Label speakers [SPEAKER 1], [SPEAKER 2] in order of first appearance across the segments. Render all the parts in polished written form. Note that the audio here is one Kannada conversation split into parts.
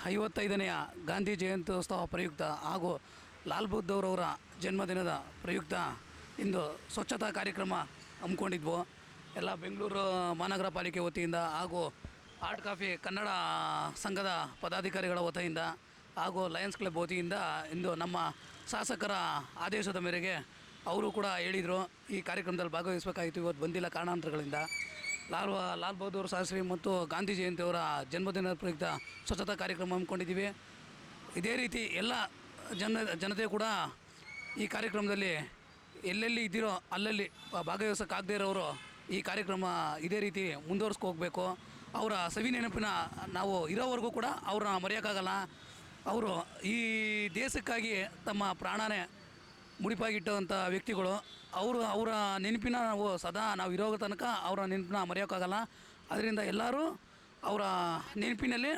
[SPEAKER 1] 55ನೇಯ ಗಾಂಧಿ ಜಯಂತ್ಯೋತ್ಸವ ಪ್ರಯುಕ್ತ ಹಾಗೂ ಲಾಲ್ ಬಹದ್ದೂರವರ ಜನ್ಮದಿನದ ಪ್ರಯುಕ್ತ ಇಂದು ಸ್ವಚ್ಛತಾ ಕಾರ್ಯಕ್ರಮ ಹಮ್ಮಿಕೊಂಡಿದ್ವು. ಎಲ್ಲ ಬೆಂಗಳೂರು ಮಹಾನಗರ ಪಾಲಿಕೆ ವತಿಯಿಂದ ಹಾಗೂ ಆರ್ಟ್ ಕಾಫಿ ಕನ್ನಡ ಸಂಘದ ಪದಾಧಿಕಾರಿಗಳ ವತಿಯಿಂದ ಹಾಗೂ ಲಯನ್ಸ್ ಕ್ಲಬ್ ವತಿಯಿಂದ ಇಂದು ನಮ್ಮ ಶಾಸಕರ ಆದೇಶದ ಮೇರೆಗೆ ಅವರು ಕೂಡ ಹೇಳಿದರು ಈ ಕಾರ್ಯಕ್ರಮದಲ್ಲಿ ಭಾಗವಹಿಸಬೇಕಾಗಿತ್ತು. ಇವತ್ತು ಬಂದಿಲ್ಲ ಕಾರಣಾಂತರಗಳಿಂದ. ಲಾಲ್ ಬಹದ್ದೂರ್ ಶಾಸ್ತ್ರಿ ಮತ್ತು ಗಾಂಧಿ ಜಯಂತಿಯವರ ಜನ್ಮದಿನದ ಪ್ರಯುಕ್ತ ಸ್ವಚ್ಛತಾ ಕಾರ್ಯಕ್ರಮ ಹಮ್ಮಿಕೊಂಡಿದ್ದೀವಿ. ಇದೇ ರೀತಿ ಎಲ್ಲ ಜನತೆ ಕೂಡ ಈ ಕಾರ್ಯಕ್ರಮದಲ್ಲಿ ಎಲ್ಲೆಲ್ಲಿ ಇದ್ದೀರೋ ಅಲ್ಲಲ್ಲಿ ಭಾಗವಹಿಸೋಕ್ಕಾಗದೇ ಇರೋರು ಈ ಕಾರ್ಯಕ್ರಮ ಇದೇ ರೀತಿ ಮುಂದುವರ್ಸ್ಕೋಗ್ಬೇಕು. ಅವರ ಸವಿ ನೆನಪಿನ ನಾವು ಇರೋವರೆಗೂ ಕೂಡ ಅವ್ರನ್ನ ಮರೆಯೋಕ್ಕಾಗಲ್ಲ. ಅವರು ಈ ದೇಶಕ್ಕಾಗಿ ತಮ್ಮ ಪ್ರಾಣನೇ ಮುಡಿಪಾಗಿಟ್ಟಂಥ ವ್ಯಕ್ತಿಗಳು. ಅವರ ನೆನಪಿನ ನಾವು ಇರೋ ತನಕ ಅವರ ನೆನಪನ್ನ ಮರೆಯೋಕ್ಕಾಗಲ್ಲ. ಅದರಿಂದ ಎಲ್ಲರೂ ಅವರ ನೆನಪಿನಲ್ಲಿ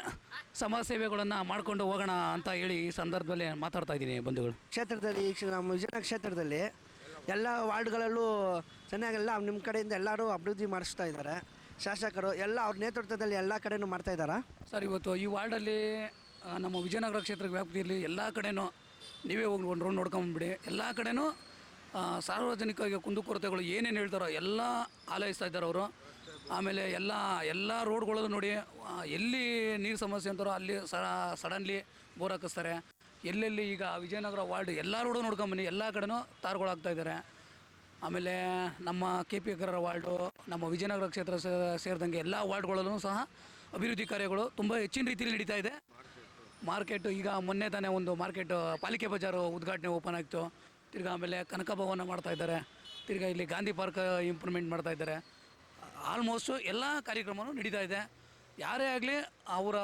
[SPEAKER 1] ಸಮಾಜ ಸೇವೆಗಳನ್ನು ಮಾಡಿಕೊಂಡು ಹೋಗೋಣ ಅಂತ ಹೇಳಿ ಈ ಸಂದರ್ಭದಲ್ಲಿ ಮಾತಾಡ್ತಾ ಇದ್ದೀನಿ. ಬಂಧುಗಳು,
[SPEAKER 2] ಕ್ಷೇತ್ರದಲ್ಲಿ ನಮ್ಮ ವಿಜಯನಗರ ಕ್ಷೇತ್ರದಲ್ಲಿ ಎಲ್ಲ ವಾರ್ಡ್ಗಳಲ್ಲೂ ಚೆನ್ನಾಗೆಲ್ಲ ನಿಮ್ಮ ಕಡೆಯಿಂದ ಎಲ್ಲರೂ ಅಭಿವೃದ್ಧಿ ಮಾಡಿಸ್ತಾ ಇದ್ದಾರೆ. ಶಾಸಕರು ಎಲ್ಲ ಅವ್ರ ನೇತೃತ್ವದಲ್ಲಿ ಎಲ್ಲ ಕಡೆಯೂ ಮಾಡ್ತಾ ಇದ್ದಾರಾ
[SPEAKER 1] ಸರ್? ಇವತ್ತು ಈ ವಾರ್ಡಲ್ಲಿ ನಮ್ಮ ವಿಜಯನಗರ ಕ್ಷೇತ್ರ ವ್ಯಾಪ್ತಿಯಲ್ಲಿ ಎಲ್ಲ ಕಡೆಯೂ ನೀವೇ ಹೋಗಿ ಒಂದು ರೌಂಡ್ ನೋಡ್ಕೊಂಬಿಡಿ. ಎಲ್ಲ ಕಡೆಯೂ ಸಾರ್ವಜನಿಕರಿಗೆ ಕುಂದುಕೊರತೆಗಳು ಏನೇನು ಹೇಳ್ತಾರೋ ಎಲ್ಲ ಆಲೈಸ್ತಾ ಇದ್ದಾರೆ ಅವರು. ಆಮೇಲೆ ಎಲ್ಲ ರೋಡ್ಗಳಲ್ಲೂ ನೋಡಿ ಎಲ್ಲಿ ನೀರು ಸಮಸ್ಯೆ ಅಂತಾರೋ ಅಲ್ಲಿ ಸಡನ್ಲಿ ಬೋರ್ ಹಾಕಿಸ್ತಾರೆ. ಎಲ್ಲೆಲ್ಲಿ ಈಗ ವಿಜಯನಗರ ವಾರ್ಡ್ ಎಲ್ಲ ರೋಡು ನೋಡ್ಕೊಂಬನ್ನಿ, ಎಲ್ಲ ಕಡೆನೂ ತಾರುಗಳಾಗ್ತಾ ಇದ್ದಾರೆ. ಆಮೇಲೆ ನಮ್ಮ KP ಅಗ್ರಹಾರ ವಾರ್ಡು, ನಮ್ಮ ವಿಜಯನಗರ ಕ್ಷೇತ್ರ ಸೇರಿದಂಗೆ ಎಲ್ಲ ವಾರ್ಡ್ಗಳಲ್ಲೂ ಸಹ ಅಭಿವೃದ್ಧಿ ಕಾರ್ಯಗಳು ತುಂಬ ಹೆಚ್ಚಿನ ರೀತಿಯಲ್ಲಿ ನಡೀತಾ ಇದೆ. ಮಾರ್ಕೆಟು ಈಗ ಮೊನ್ನೆ ತಾನೇ ಒಂದು ಮಾರ್ಕೆಟು ಪಾಲಿಕೆ ಬಜಾರು ಉದ್ಘಾಟನೆ ಓಪನ್ ಆಯಿತು. ತಿರ್ಗಿ ಆಮೇಲೆ ಕನಕ ಭವನ ಮಾಡ್ತಾಯಿದ್ದಾರೆ. ತಿರ್ಗಿ ಇಲ್ಲಿ ಗಾಂಧಿ ಪಾರ್ಕ್ ಇಂಪ್ರೂವ್ಮೆಂಟ್ ಮಾಡ್ತಾಯಿದ್ದಾರೆ. ಆಲ್ಮೋಸ್ಟು ಎಲ್ಲ ಕಾರ್ಯಕ್ರಮವೂ ನಡೀತಾ ಇದೆ. ಯಾರೇ ಆಗಲಿ ಅವರ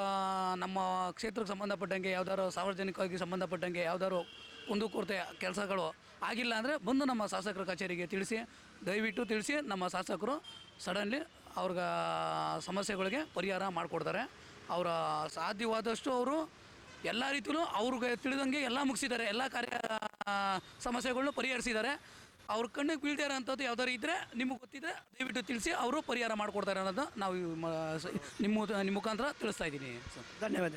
[SPEAKER 1] ನಮ್ಮ ಕ್ಷೇತ್ರಕ್ಕೆ ಸಂಬಂಧಪಟ್ಟಂಗೆ ಯಾವ್ದಾದ್ರು ಸಾರ್ವಜನಿಕವಾಗಿ ಸಂಬಂಧಪಟ್ಟಂಗೆ ಯಾವ್ದಾದ್ರು ಕುಂದುಕೊರತೆ ಕೆಲಸಗಳು ಆಗಿಲ್ಲ ಅಂದರೆ ಬಂದು ನಮ್ಮ ಶಾಸಕರ ಕಚೇರಿಗೆ ದಯವಿಟ್ಟು ತಿಳಿಸಿ ನಮ್ಮ ಶಾಸಕರು ಸಡನ್ಲಿ ಅವ್ರಿಗೆ ಸಮಸ್ಯೆಗಳಿಗೆ ಪರಿಹಾರ ಮಾಡಿಕೊಡ್ತಾರೆ. ಅವರ ಸಾಧ್ಯವಾದಷ್ಟು ಅವರು ಎಲ್ಲ ರೀತಿಯೂ ಅವ್ರಿಗೆ ತಿಳಿದಂಗೆ ಎಲ್ಲ ಮುಗಿಸಿದ್ದಾರೆ. ಎಲ್ಲ ಸಮಸ್ಯೆಗಳನ್ನೂ ಪರಿಹರಿಸಿದ್ದಾರೆ. ಅವ್ರ ಕಣ್ಣಿಗೆ ಬೀಳ್ತಾ ಇರೋಂಥದ್ದು ಯಾವ್ದಾರು ಇದ್ದರೆ ನಿಮಗೆ ಗೊತ್ತಿದ್ದರೆ ದಯವಿಟ್ಟು ತಿಳಿಸಿ ಅವರು ಪರಿಹಾರ ಮಾಡಿಕೊಡ್ತಾರೆ ಅನ್ನೋದು ನಾವು ನಿಮ್ಮ ಮುಖಾಂತರ ತಿಳಿಸ್ತಾ ಇದ್ದೀನಿ.
[SPEAKER 2] ಧನ್ಯವಾದ.